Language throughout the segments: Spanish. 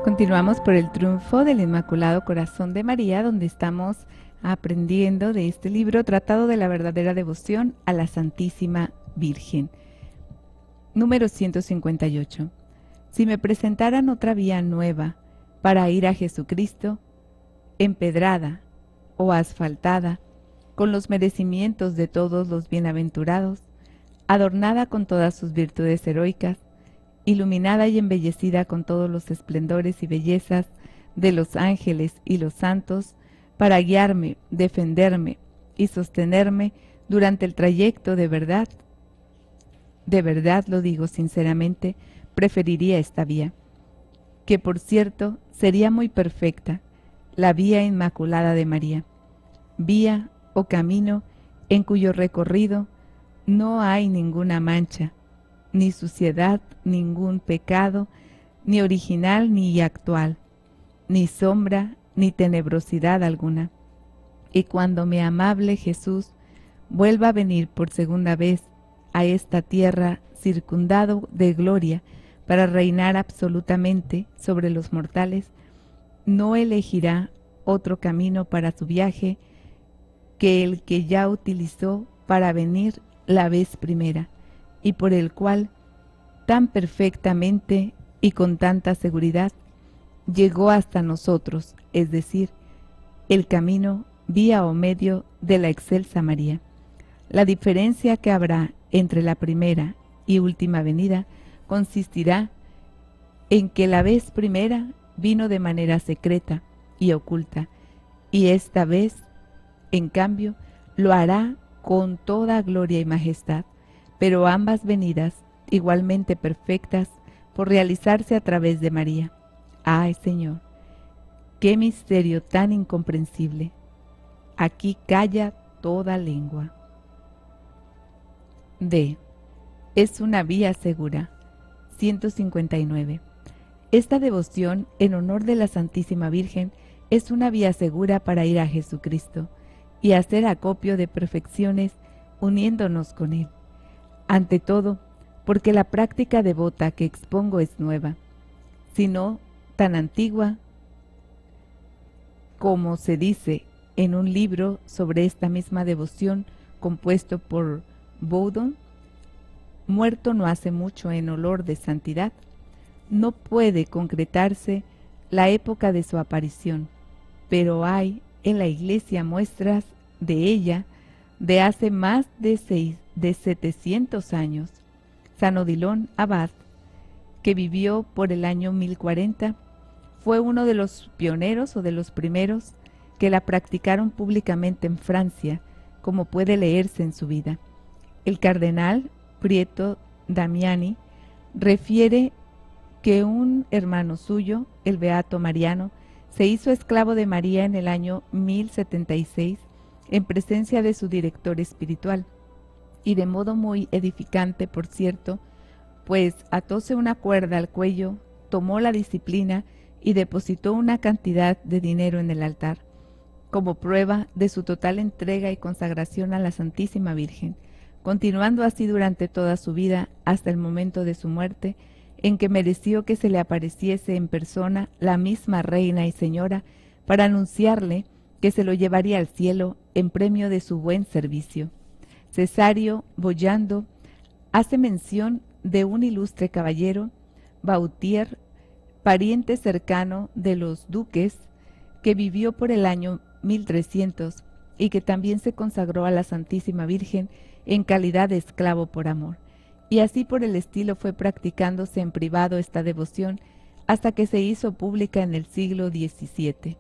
Continuamos por el triunfo del Inmaculado Corazón de María, donde estamos aprendiendo de este libro, Tratado de la verdadera devoción a la Santísima Virgen. Número 158. Si me presentaran otra vía nueva para ir a Jesucristo, empedrada o asfaltada, con los merecimientos de todos los bienaventurados, adornada con todas sus virtudes heroicas, iluminada y embellecida con todos los esplendores y bellezas de los ángeles y los santos, para guiarme, defenderme y sostenerme durante el trayecto de verdad lo digo sinceramente, preferiría esta vía, que por cierto sería muy perfecta, la vía inmaculada de María, vía o camino en cuyo recorrido no hay ninguna mancha, ni suciedad, ningún pecado, ni original ni actual, ni sombra, ni tenebrosidad alguna. Y cuando mi amable Jesús vuelva a venir por segunda vez a esta tierra circundado de gloria para reinar absolutamente sobre los mortales, no elegirá otro camino para su viaje que el que ya utilizó para venir la vez primera, y por el cual tan perfectamente y con tanta seguridad llegó hasta nosotros, es decir, el camino, vía o medio de la excelsa María. La diferencia que habrá entre la primera y última venida consistirá en que la vez primera vino de manera secreta y oculta, y esta vez, en cambio, lo hará con toda gloria y majestad, pero ambas venidas igualmente perfectas por realizarse a través de María. ¡Ay, Señor! ¡Qué misterio tan incomprensible! Aquí calla toda lengua. D. Es una vía segura. 159. Esta devoción en honor de la Santísima Virgen es una vía segura para ir a Jesucristo y hacer acopio de perfecciones uniéndonos con Él. Ante todo, porque la práctica devota que expongo es nueva, sino tan antigua como se dice en un libro sobre esta misma devoción compuesto por Boudon, muerto no hace mucho en olor de santidad. No puede concretarse la época de su aparición, pero hay en la Iglesia muestras de ella de hace más de 700 años. San Odilon Abad, que vivió por el año 1040, fue uno de los pioneros o de los primeros que la practicaron públicamente en Francia, como puede leerse en su vida. El cardenal Prieto Damiani refiere que un hermano suyo, el beato Mariano, se hizo esclavo de María en el año 1076 en presencia de su director espiritual, y de modo muy edificante, por cierto, pues atóse una cuerda al cuello, tomó la disciplina y depositó una cantidad de dinero en el altar, como prueba de su total entrega y consagración a la Santísima Virgen, continuando así durante toda su vida hasta el momento de su muerte, en que mereció que se le apareciese en persona la misma Reina y Señora para anunciarle que se lo llevaría al cielo en premio de su buen servicio. Cesario Boyando hace mención de un ilustre caballero, Bautier, pariente cercano de los duques, que vivió por el año 1300 y que también se consagró a la Santísima Virgen en calidad de esclavo por amor. Y así por el estilo fue practicándose en privado esta devoción hasta que se hizo pública en el siglo XVII.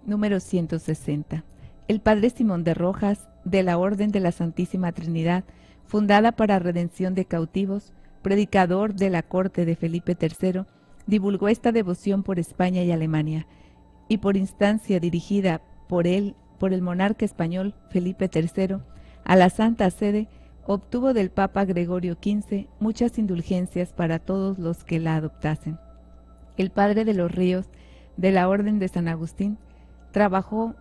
Número 160. El padre Simón de Rojas, de la Orden de la Santísima Trinidad, fundada para redención de cautivos, predicador de la corte de Felipe III, divulgó esta devoción por España y Alemania, y por instancia dirigida por él, por el monarca español Felipe III, a la Santa Sede, obtuvo del Papa Gregorio XV muchas indulgencias para todos los que la adoptasen. El padre de los Ríos, de la Orden de San Agustín, trabajó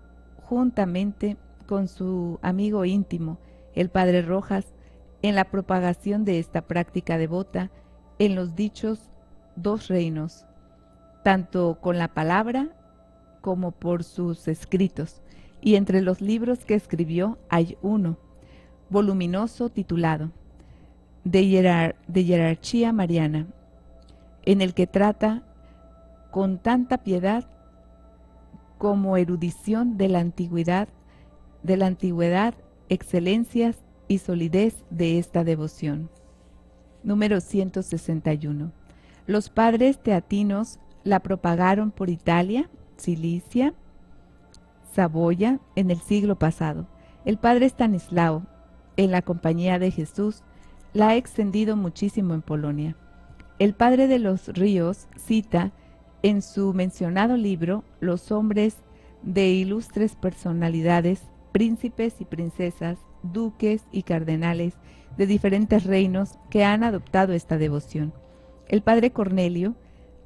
juntamente con su amigo íntimo, el padre Rojas, en la propagación de esta práctica devota en los dichos dos reinos, tanto con la palabra como por sus escritos, y entre los libros que escribió hay uno, voluminoso, titulado de Jerarquía Mariana, en el que trata con tanta piedad como erudición de la antigüedad, excelencias y solidez de esta devoción. Número 161. Los padres teatinos la propagaron por Italia, Cilicia, Saboya en el siglo pasado. El padre Stanislao, en la Compañía de Jesús, la ha extendido muchísimo en Polonia. El padre de los Ríos cita en su mencionado libro los hombres de ilustres personalidades, príncipes y princesas, duques y cardenales de diferentes reinos que han adoptado esta devoción. El padre Cornelio,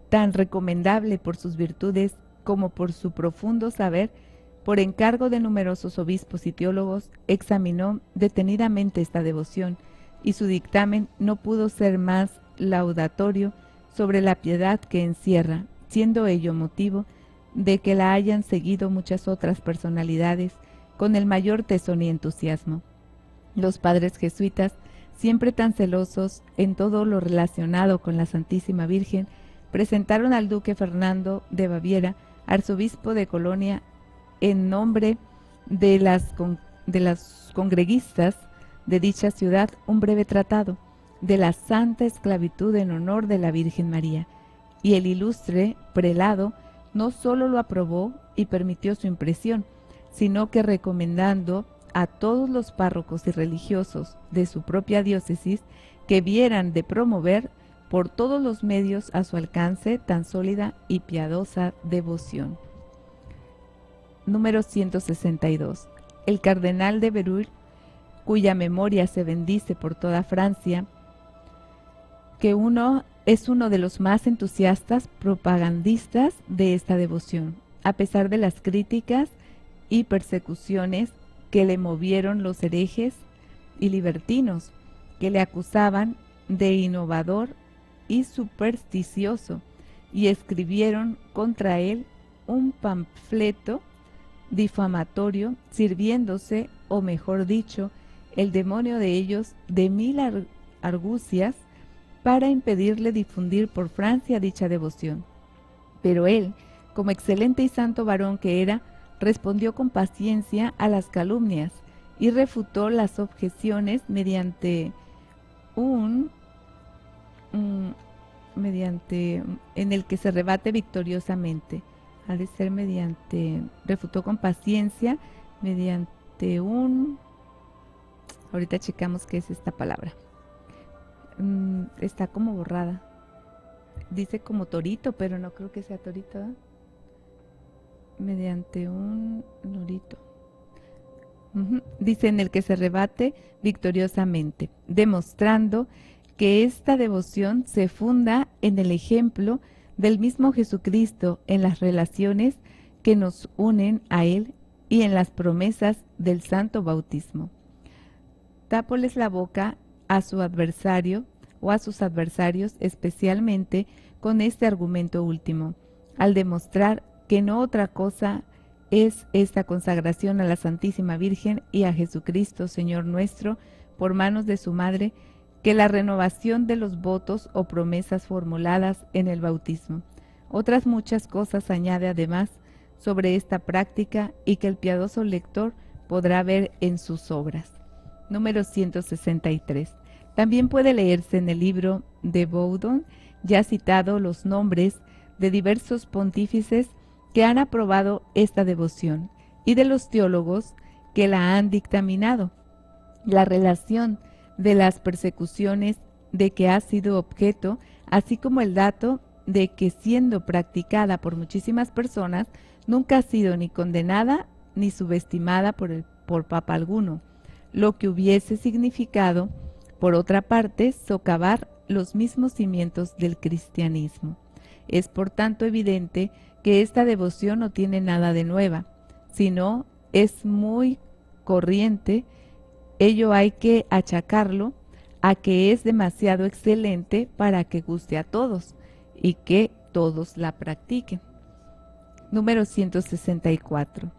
tan recomendable por sus virtudes como por su profundo saber, por encargo de numerosos obispos y teólogos, examinó detenidamente esta devoción, y su dictamen no pudo ser más laudatorio sobre la piedad que encierra, siendo ello motivo de que la hayan seguido muchas otras personalidades con el mayor tesón y entusiasmo. Los padres jesuitas, siempre tan celosos en todo lo relacionado con la Santísima Virgen, presentaron al duque Fernando de Baviera, arzobispo de Colonia, en nombre de las congreguistas de dicha ciudad, un breve tratado de la santa esclavitud en honor de la Virgen María, y el ilustre prelado no sólo lo aprobó y permitió su impresión, sino que recomendando a todos los párrocos y religiosos de su propia diócesis que vieran de promover por todos los medios a su alcance tan sólida y piadosa devoción. Número 162. El cardenal de Berulle, cuya memoria se bendice por toda Francia, que es uno de los más entusiastas propagandistas de esta devoción, a pesar de las críticas y persecuciones que le movieron los herejes y libertinos, que le acusaban de innovador y supersticioso, y escribieron contra él un panfleto difamatorio, sirviéndose, o mejor dicho, el demonio de ellos, de mil argucias para impedirle difundir por Francia dicha devoción. Pero él, como excelente y santo varón que era, respondió con paciencia a las calumnias y refutó las objeciones mediante en el que se rebate victoriosamente. Ha de ser refutó con paciencia mediante ahorita checamos qué es esta palabra. Está como borrada. Dice como torito, pero no creo que sea torito, ¿eh? Mediante un lorito. Dice en el que se rebate victoriosamente, demostrando que esta devoción se funda en el ejemplo del mismo Jesucristo, en las relaciones que nos unen a Él y en las promesas del santo bautismo. Tápoles la boca a su adversario o a sus adversarios, especialmente con este argumento último, al demostrar que no otra cosa es esta consagración a la Santísima Virgen y a Jesucristo, Señor nuestro, por manos de su Madre, que la renovación de los votos o promesas formuladas en el bautismo. Otras muchas cosas añade además sobre esta práctica y que el piadoso lector podrá ver en sus obras. Número 163. También puede leerse en el libro de Baudon, ya citado, los nombres de diversos pontífices que han aprobado esta devoción y de los teólogos que la han dictaminado. La relación de las persecuciones de que ha sido objeto, así como el dato de que, siendo practicada por muchísimas personas, nunca ha sido ni condenada ni subestimada por papa alguno, lo que hubiese significado, por otra parte, socavar los mismos cimientos del cristianismo. Es por tanto evidente que esta devoción no tiene nada de nueva, sino es muy corriente. Ello hay que achacarlo a que es demasiado excelente para que guste a todos, y que todos la practiquen. Número 164.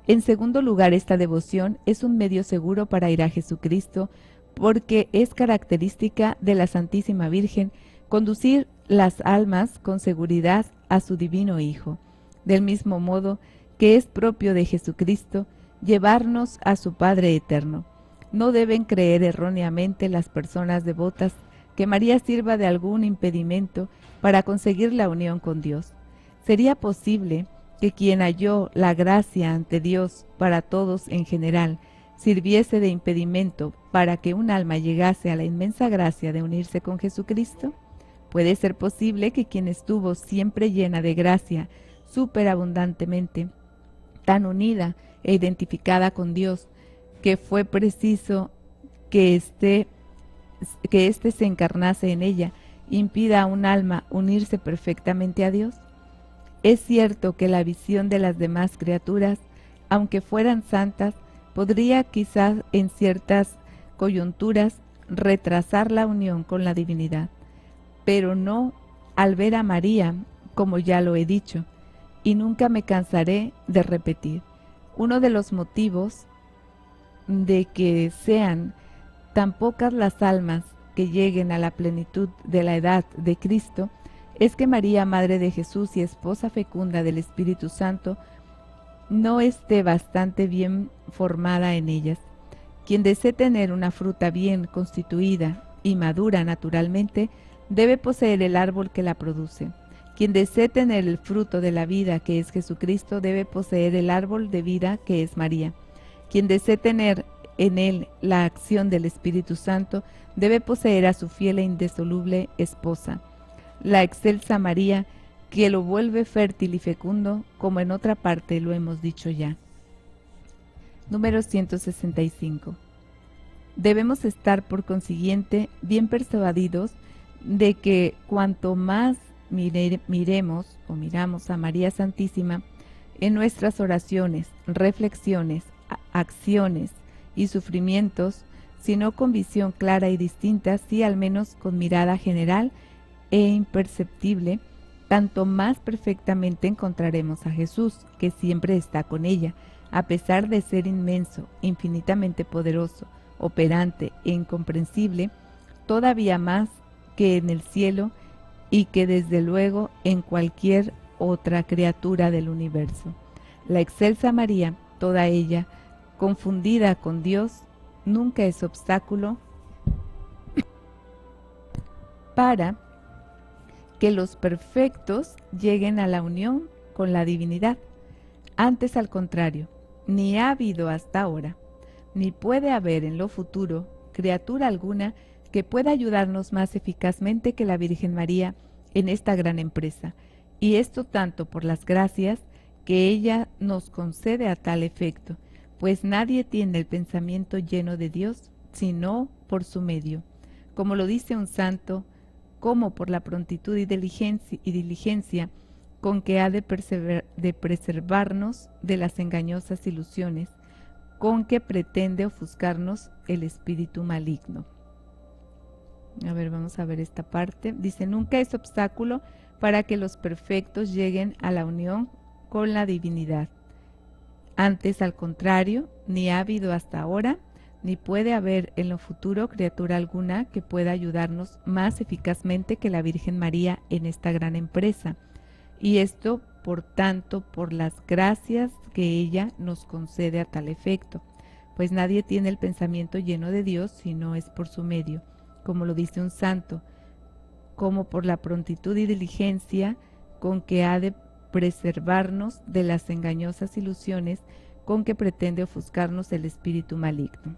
En segundo lugar, esta devoción es un medio seguro para ir a Jesucristo, porque es característica de la Santísima Virgen conducir las almas con seguridad a su divino Hijo, del mismo modo que es propio de Jesucristo llevarnos a su Padre eterno. No deben creer erróneamente las personas devotas que María sirva de algún impedimento para conseguir la unión con Dios. ¿Sería posible que quien halló la gracia ante Dios para todos en general sirviese de impedimento para que un alma llegase a la inmensa gracia de unirse con Jesucristo? ¿Puede ser posible que quien estuvo siempre llena de gracia, superabundantemente, tan unida e identificada con Dios, que fue preciso que éste se encarnase en ella, impida a un alma unirse perfectamente a Dios? Es cierto que la visión de las demás criaturas, aunque fueran santas, podría quizás en ciertas coyunturas retrasar la unión con la divinidad, pero no al ver a María, como ya lo he dicho, y nunca me cansaré de repetir. Uno de los motivos de que sean tan pocas las almas que lleguen a la plenitud de la edad de Cristo es que María, Madre de Jesús y esposa fecunda del Espíritu Santo, no esté bastante bien formada en ellas. Quien desee tener una fruta bien constituida y madura naturalmente, debe poseer el árbol que la produce. Quien desee tener el fruto de la vida, que es Jesucristo, debe poseer el árbol de vida, que es María. Quien desee tener en él la acción del Espíritu Santo, debe poseer a su fiel e indisoluble esposa, la excelsa María, que lo vuelve fértil y fecundo, como en otra parte lo hemos dicho ya. Número 165. Debemos estar, por consiguiente, bien persuadidos de que cuanto más miremos a María Santísima en nuestras oraciones, reflexiones, acciones y sufrimientos, sino con visión clara y distinta, sí al menos con mirada general e imperceptible, tanto más perfectamente encontraremos a Jesús, que siempre está con ella, a pesar de ser inmenso, infinitamente poderoso, operante e incomprensible, todavía más que en el cielo y que desde luego en cualquier otra criatura del universo. La excelsa María, toda ella, confundida con Dios, nunca es obstáculo para que los perfectos lleguen a la unión con la divinidad. Antes, al contrario, ni ha habido hasta ahora, ni puede haber en lo futuro criatura alguna que pueda ayudarnos más eficazmente que la Virgen María en esta gran empresa, y esto tanto por las gracias que ella nos concede a tal efecto, pues nadie tiene el pensamiento lleno de Dios sino por su medio. Como lo dice un santo, como por la prontitud y diligencia con que ha de preservarnos de las engañosas ilusiones, con que pretende ofuscarnos el espíritu maligno. A ver, vamos a ver esta parte. Dice, nunca es obstáculo para que los perfectos lleguen a la unión con la divinidad. Antes, al contrario, ni ha habido hasta ahora, ni puede haber en lo futuro criatura alguna que pueda ayudarnos más eficazmente que la Virgen María en esta gran empresa. Y esto, por tanto, por las gracias que ella nos concede a tal efecto, pues nadie tiene el pensamiento lleno de Dios si no es por su medio, como lo dice un santo, como por la prontitud y diligencia con que ha de preservarnos de las engañosas ilusiones con que pretende ofuscarnos el espíritu maligno.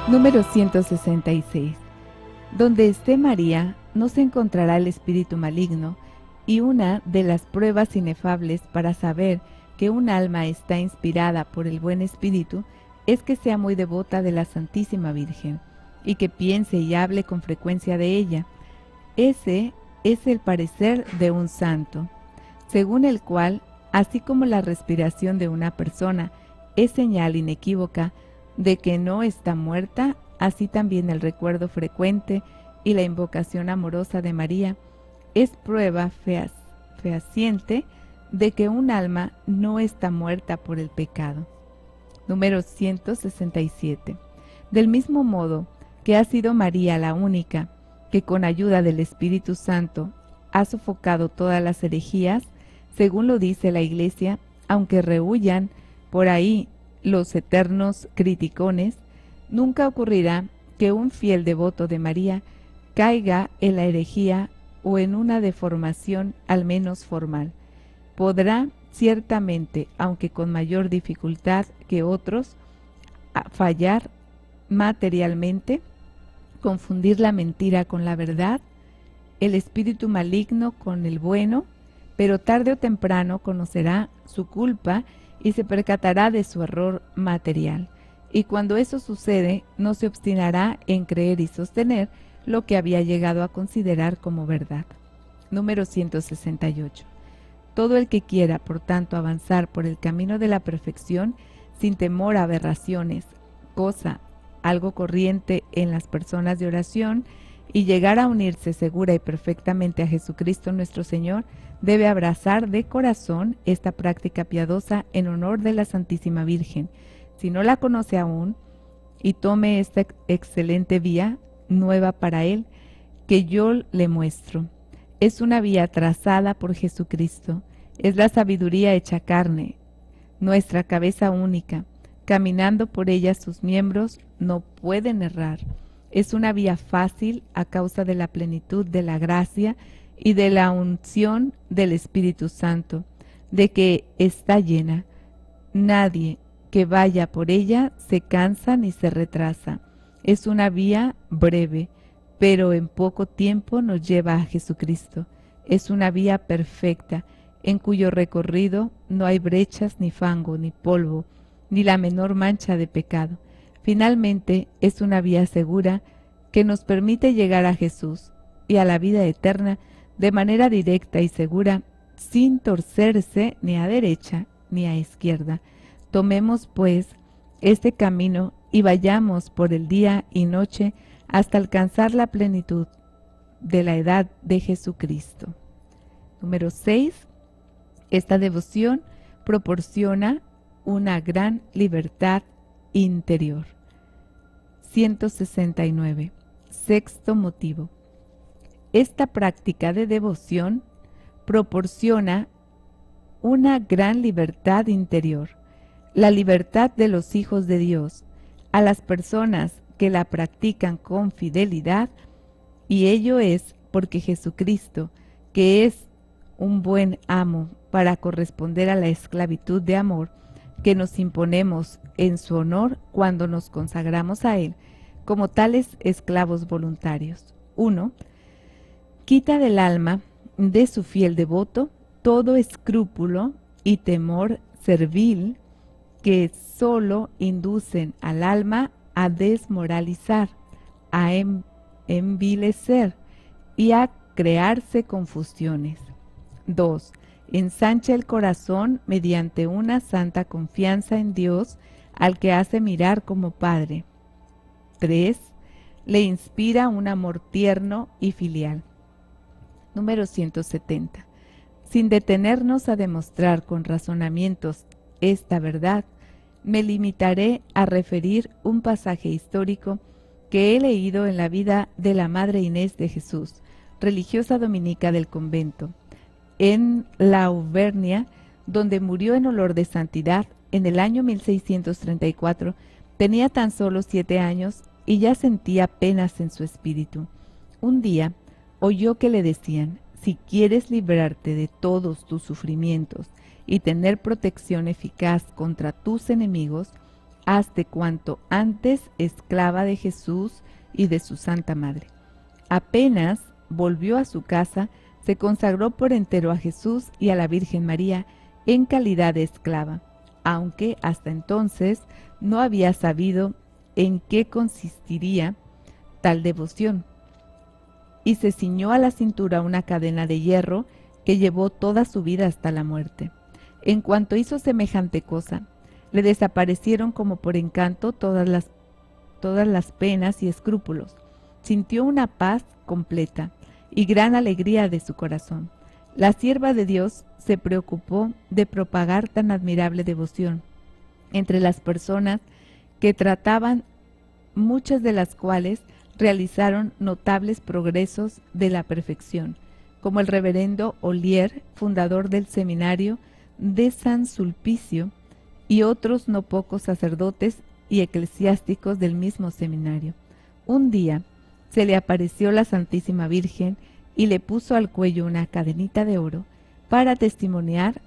Número 166. Donde esté María, no se encontrará el espíritu maligno, y una de las pruebas inefables para saber que un alma está inspirada por el buen espíritu es que sea muy devota de la Santísima Virgen, y que piense y hable con frecuencia de ella. Ese es el parecer de un santo, según el cual, así como la respiración de una persona es señal inequívoca de que no está muerta, así también el recuerdo frecuente y la invocación amorosa de María es prueba fehaciente de que un alma no está muerta por el pecado. Número 167. Del mismo modo que ha sido María la única que con ayuda del Espíritu Santo ha sofocado todas las herejías, según lo dice la Iglesia, aunque rehuyan por ahí los eternos criticones, nunca ocurrirá que un fiel devoto de María caiga en la herejía o en una deformación al menos formal. Podrá ciertamente, aunque con mayor dificultad que otros, fallar materialmente, confundir la mentira con la verdad, el espíritu maligno con el bueno, pero tarde o temprano conocerá su culpa y se percatará de su error material. Y cuando eso sucede, no se obstinará en creer y sostener lo que había llegado a considerar como verdad. Número 168. Todo el que quiera, por tanto, avanzar por el camino de la perfección, sin temor a aberraciones, cosa algo corriente en las personas de oración, y llegar a unirse segura y perfectamente a Jesucristo nuestro Señor, debe abrazar de corazón esta práctica piadosa en honor de la Santísima Virgen. Si no la conoce aún, y tome esta excelente vía nueva para él, que yo le muestro. Es una vía trazada por Jesucristo, es la sabiduría hecha carne, nuestra cabeza única. Caminando por ella sus miembros no pueden errar. Es una vía fácil a causa de la plenitud de la gracia y de la unción del Espíritu Santo, de que está llena. Nadie que vaya por ella se cansa ni se retrasa. Es una vía breve, pero en poco tiempo nos lleva a Jesucristo. Es una vía perfecta, en cuyo recorrido no hay brechas, ni fango, ni polvo, ni la menor mancha de pecado. Finalmente, es una vía segura que nos permite llegar a Jesús y a la vida eterna de manera directa y segura, sin torcerse ni a derecha ni a izquierda. Tomemos, pues, este camino y vayamos por el día y noche hasta alcanzar la plenitud de la edad de Jesucristo. Número 6. Esta devoción proporciona una gran libertad interior. 169. Sexto motivo. Esta práctica de devoción proporciona una gran libertad interior, la libertad de los hijos de Dios, a las personas que la practican con fidelidad, y ello es porque Jesucristo, que es un buen amo para corresponder a la esclavitud de amor que nos imponemos en su honor cuando nos consagramos a Él, como tales esclavos voluntarios. 1. Quita del alma de su fiel devoto todo escrúpulo y temor servil que sólo inducen al alma a desmoralizar, a envilecer y a crearse confusiones. 2. Ensancha el corazón mediante una santa confianza en Dios al que hace mirar como Padre. 3. Le inspira un amor tierno y filial. Número 170. Sin detenernos a demostrar con razonamientos esta verdad, me limitaré a referir un pasaje histórico que he leído en la vida de la Madre Inés de Jesús, religiosa dominica del convento, en la Auvernia, donde murió en olor de santidad en el año 1634. Tenía tan solo 7 años y ya sentía penas en su espíritu. Un día oyó que le decían: si quieres librarte de todos tus sufrimientos y tener protección eficaz contra tus enemigos, hazte cuanto antes esclava de Jesús y de su Santa Madre. Apenas volvió a su casa, se consagró por entero a Jesús y a la Virgen María en calidad de esclava, aunque hasta entonces no había sabido en qué consistiría tal devoción, y se ciñó a la cintura una cadena de hierro que llevó toda su vida hasta la muerte. En cuanto hizo semejante cosa, le desaparecieron como por encanto todas las penas y escrúpulos. Sintió una paz completa y gran alegría de su corazón. La sierva de Dios se preocupó de propagar tan admirable devoción entre las personas que trataban, muchas de las cuales realizaron notables progresos de la perfección, como el reverendo Ollier, fundador del seminario de San Sulpicio, y otros no pocos sacerdotes y eclesiásticos del mismo seminario. Un día se le apareció la Santísima Virgen y le puso al cuello una cadenita de oro para testimoniar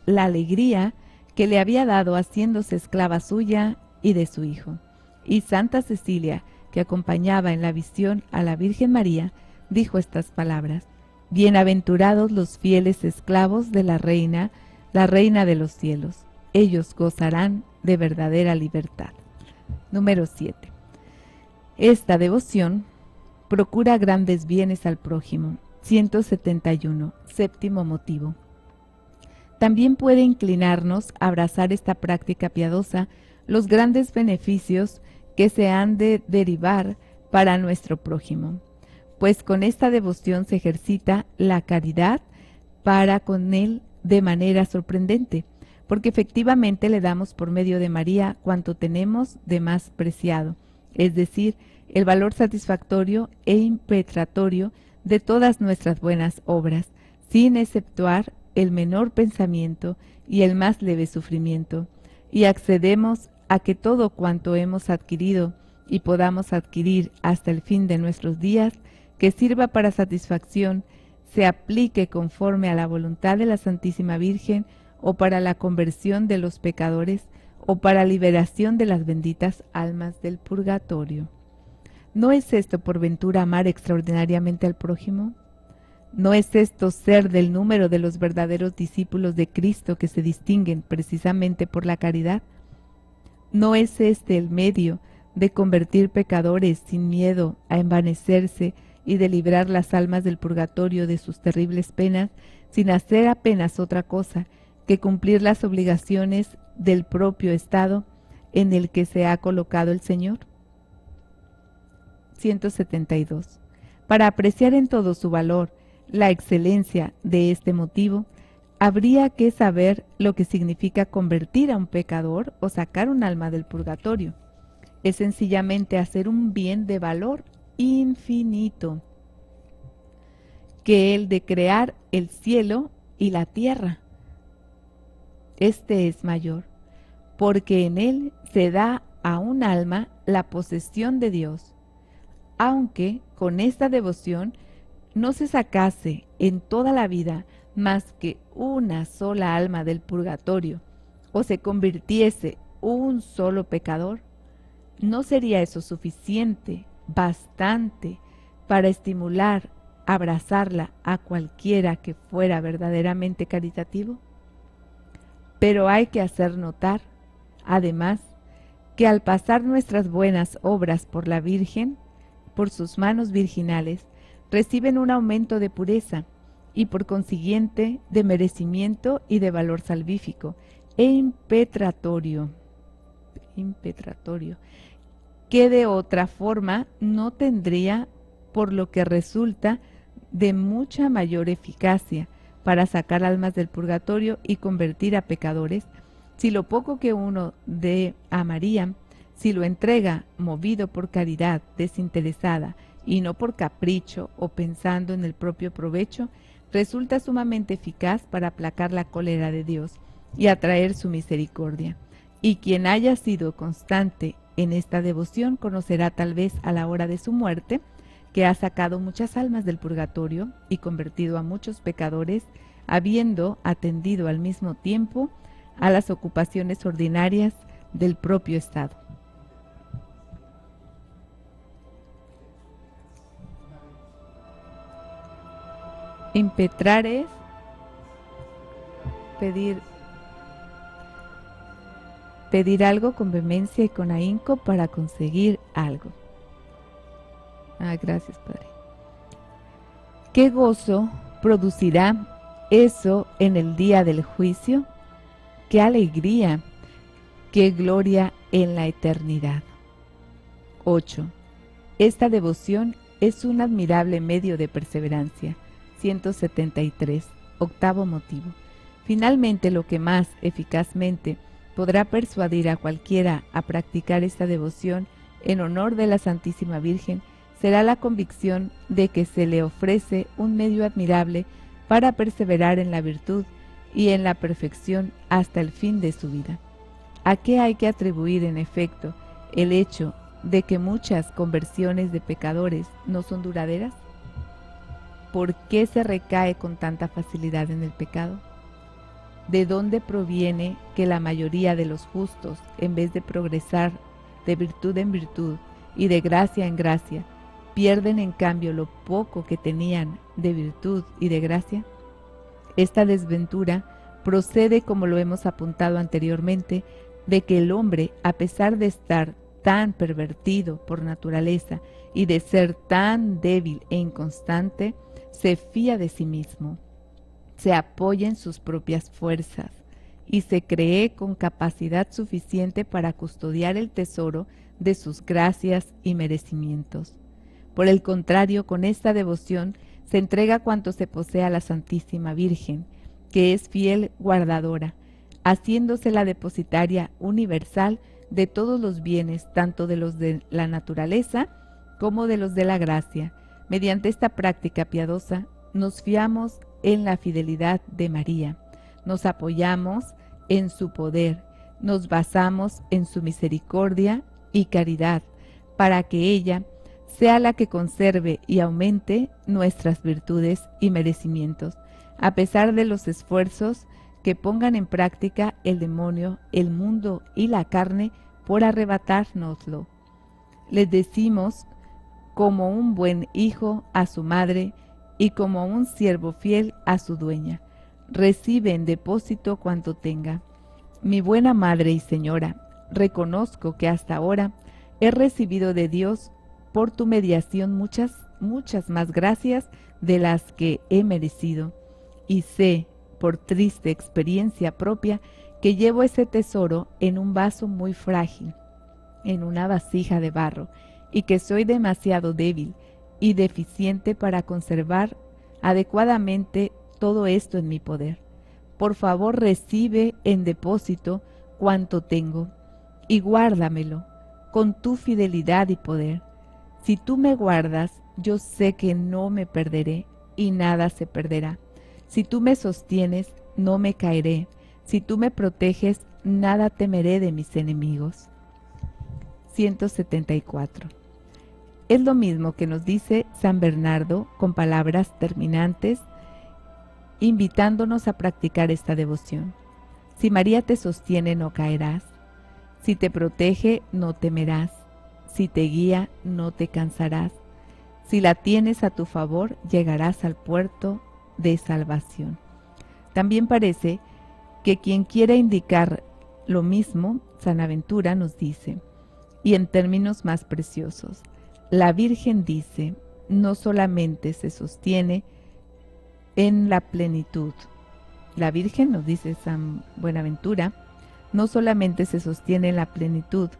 la alegría que le había dado haciéndose esclava suya y de su hijo. Y Santa Cecilia, que acompañaba en la visión a la Virgen María, dijo estas palabras: bienaventurados los fieles esclavos de la Reina de los cielos. Ellos gozarán de verdadera libertad. Número 7. Esta devoción procura grandes bienes al prójimo. 171. Séptimo motivo. También puede inclinarnos a abrazar esta práctica piadosa los grandes beneficios que se han de derivar para nuestro prójimo, pues con esta devoción se ejercita la caridad para con él de manera sorprendente, porque efectivamente le damos por medio de María cuanto tenemos de más preciado, es decir, el valor satisfactorio e impetratorio de todas nuestras buenas obras, sin exceptuar el menor pensamiento y el más leve sufrimiento, y accedemos a que todo cuanto hemos adquirido y podamos adquirir hasta el fin de nuestros días, que sirva para satisfacción, se aplique conforme a la voluntad de la Santísima Virgen, o para la conversión de los pecadores, o para liberación de las benditas almas del purgatorio. ¿No es esto por ventura amar extraordinariamente al prójimo? ¿No es esto ser del número de los verdaderos discípulos de Cristo que se distinguen precisamente por la caridad? ¿No es este el medio de convertir pecadores sin miedo a envanecerse y de librar las almas del purgatorio de sus terribles penas, sin hacer apenas otra cosa que cumplir las obligaciones del propio estado en el que se ha colocado el Señor? 172. Para apreciar en todo su valor la excelencia de este motivo, habría que saber lo que significa convertir a un pecador o sacar un alma del purgatorio. Es sencillamente hacer un bien de valor infinito, que el de crear el cielo y la tierra. Este es mayor, porque en él se da a un alma la posesión de Dios. Aunque con esta devoción no se sacase en toda la vida más que una sola alma del purgatorio, o se convirtiese un solo pecador, ¿no sería eso suficiente, bastante, para estimular, abrazarla a cualquiera que fuera verdaderamente caritativo? Pero hay que hacer notar, además, que al pasar nuestras buenas obras por la Virgen, por sus manos virginales, reciben un aumento de pureza y por consiguiente de merecimiento y de valor salvífico e impetratorio, que de otra forma no tendría, por lo que resulta de mucha mayor eficacia para sacar almas del purgatorio y convertir a pecadores, si lo poco que uno dé a María, si lo entrega movido por caridad desinteresada y no por capricho o pensando en el propio provecho, resulta sumamente eficaz para aplacar la cólera de Dios y atraer su misericordia. Y quien haya sido constante en esta devoción conocerá tal vez a la hora de su muerte que ha sacado muchas almas del purgatorio y convertido a muchos pecadores, habiendo atendido al mismo tiempo a las ocupaciones ordinarias del propio estado. Impetrar es pedir algo con vehemencia y con ahínco para conseguir algo. Gracias, Padre. ¿Qué gozo producirá eso en el día del juicio? ¡Qué alegría! ¡Qué gloria en la eternidad! 8. Esta devoción es un admirable medio de perseverancia. 173. Octavo motivo. Finalmente, lo que más eficazmente podrá persuadir a cualquiera a practicar esta devoción en honor de la Santísima Virgen será la convicción de que se le ofrece un medio admirable para perseverar en la virtud y en la perfección hasta el fin de su vida. ¿A qué hay que atribuir, en efecto, el hecho de que muchas conversiones de pecadores no son duraderas? ¿Por qué se recae con tanta facilidad en el pecado? ¿De dónde proviene que la mayoría de los justos, en vez de progresar de virtud en virtud y de gracia en gracia, pierden en cambio lo poco que tenían de virtud y de gracia? Esta desventura procede, como lo hemos apuntado anteriormente, de que el hombre, a pesar de estar tan pervertido por naturaleza y de ser tan débil e inconstante, se fía de sí mismo, se apoya en sus propias fuerzas y se cree con capacidad suficiente para custodiar el tesoro de sus gracias y merecimientos. Por el contrario, con esta devoción se entrega cuanto se posee a la Santísima Virgen, que es fiel guardadora, haciéndose la depositaria universal de todos los bienes, tanto de los de la naturaleza como de los de la gracia. Mediante esta práctica piadosa nos fiamos en la fidelidad de María, nos apoyamos en su poder, nos basamos en su misericordia y caridad, para que ella sea la que conserve y aumente nuestras virtudes y merecimientos, a pesar de los esfuerzos que pongan en práctica el demonio, el mundo y la carne por arrebatárnoslo. Les decimos como un buen hijo a su madre y como un siervo fiel a su dueña: recibe en depósito cuanto tenga. Mi buena madre y señora, reconozco que hasta ahora he recibido de Dios por tu mediación muchas más gracias de las que he merecido, y sé, por triste experiencia propia, que llevo ese tesoro en un vaso muy frágil, en una vasija de barro, y que soy demasiado débil y deficiente para conservar adecuadamente todo esto en mi poder. Por favor, recibe en depósito cuanto tengo y guárdamelo con tu fidelidad y poder. Si tú me guardas, yo sé que no me perderé y nada se perderá. Si tú me sostienes, no me caeré. Si tú me proteges, nada temeré de mis enemigos. 174. Es lo mismo que nos dice San Bernardo con palabras terminantes, invitándonos a practicar esta devoción. Si María te sostiene, no caerás. Si te protege, no temerás. Si te guía, no te cansarás. Si la tienes a tu favor, llegarás al puerto de salvación. También parece que quien quiera indicar lo mismo, San Aventura nos dice, y en términos más preciosos, la Virgen dice, no solamente se sostiene en la plenitud. La Virgen, nos dice San Buenaventura, no solamente se sostiene en la plenitud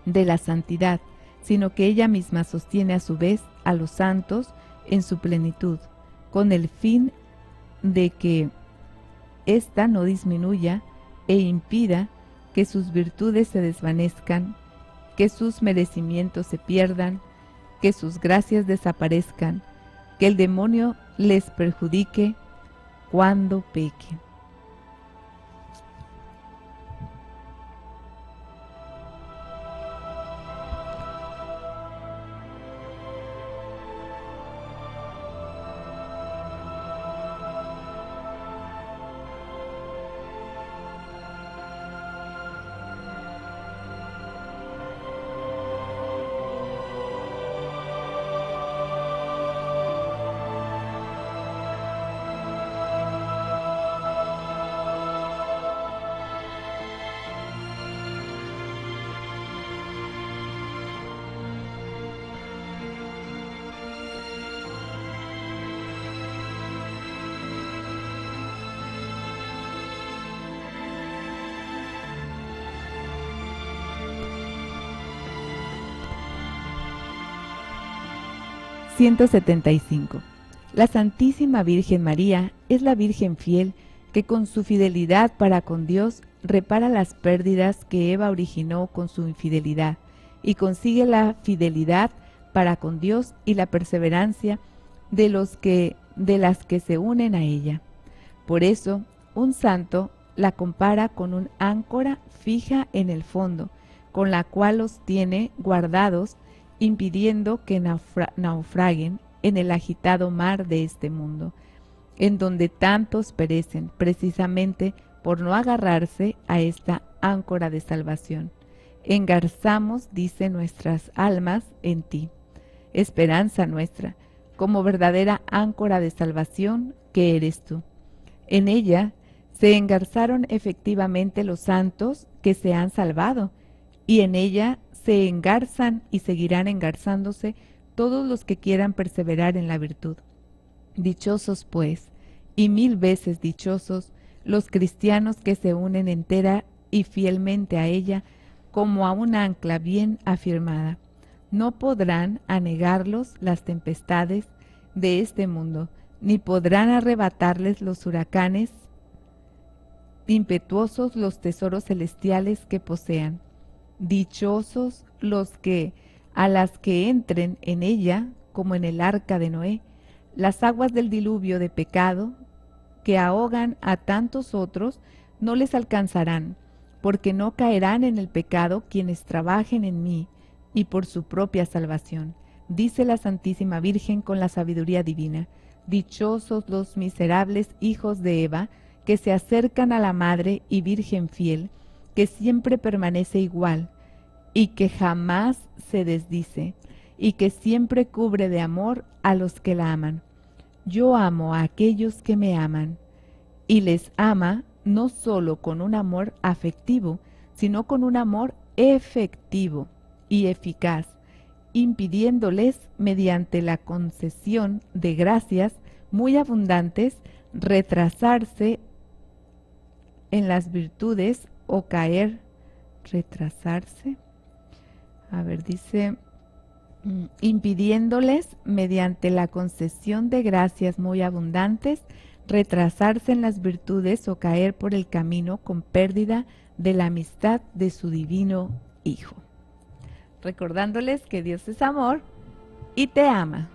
de la santidad, sino que ella misma sostiene a su vez a los santos en su plenitud, con el fin de que ésta no disminuya e impida que sus virtudes se desvanezcan, que sus merecimientos se pierdan, que sus gracias desaparezcan, que el demonio les perjudique cuando pequen. 175. La Santísima Virgen María es la Virgen fiel que con su fidelidad para con Dios repara las pérdidas que Eva originó con su infidelidad y consigue la fidelidad para con Dios y la perseverancia de las que se unen a ella. Por eso, un santo la compara con un áncora fija en el fondo, con la cual los tiene guardados, impidiendo que naufraguen en el agitado mar de este mundo, en donde tantos perecen precisamente por no agarrarse a esta áncora de salvación. Engarzamos, dice, nuestras almas en ti, esperanza nuestra, como verdadera áncora de salvación que eres tú. En ella se engarzaron efectivamente los santos que se han salvado, y en ella se engarzan y seguirán engarzándose todos los que quieran perseverar en la virtud. Dichosos, pues, y mil veces dichosos, los cristianos que se unen entera y fielmente a ella como a un ancla bien afirmada. No podrán anegarlos las tempestades de este mundo, ni podrán arrebatarles los huracanes impetuosos los tesoros celestiales que posean. Dichosos los que, a las que entren en ella, como en el arca de Noé, las aguas del diluvio de pecado que ahogan a tantos otros no les alcanzarán, porque no caerán en el pecado quienes trabajen en mí y por su propia salvación. Dice la Santísima Virgen con la sabiduría divina: dichosos los miserables hijos de Eva, que se acercan a la Madre y Virgen fiel, que siempre permanece igual y que jamás se desdice, y que siempre cubre de amor a los que la aman. Yo amo a aquellos que me aman, y les ama no solo con un amor afectivo, sino con un amor efectivo y eficaz, impidiéndoles, mediante la concesión de gracias muy abundantes, retrasarse en las virtudes o caer, impidiéndoles, mediante la concesión de gracias muy abundantes, retrasarse en las virtudes o caer por el camino con pérdida de la amistad de su divino Hijo. Recordándoles que Dios es amor y te ama.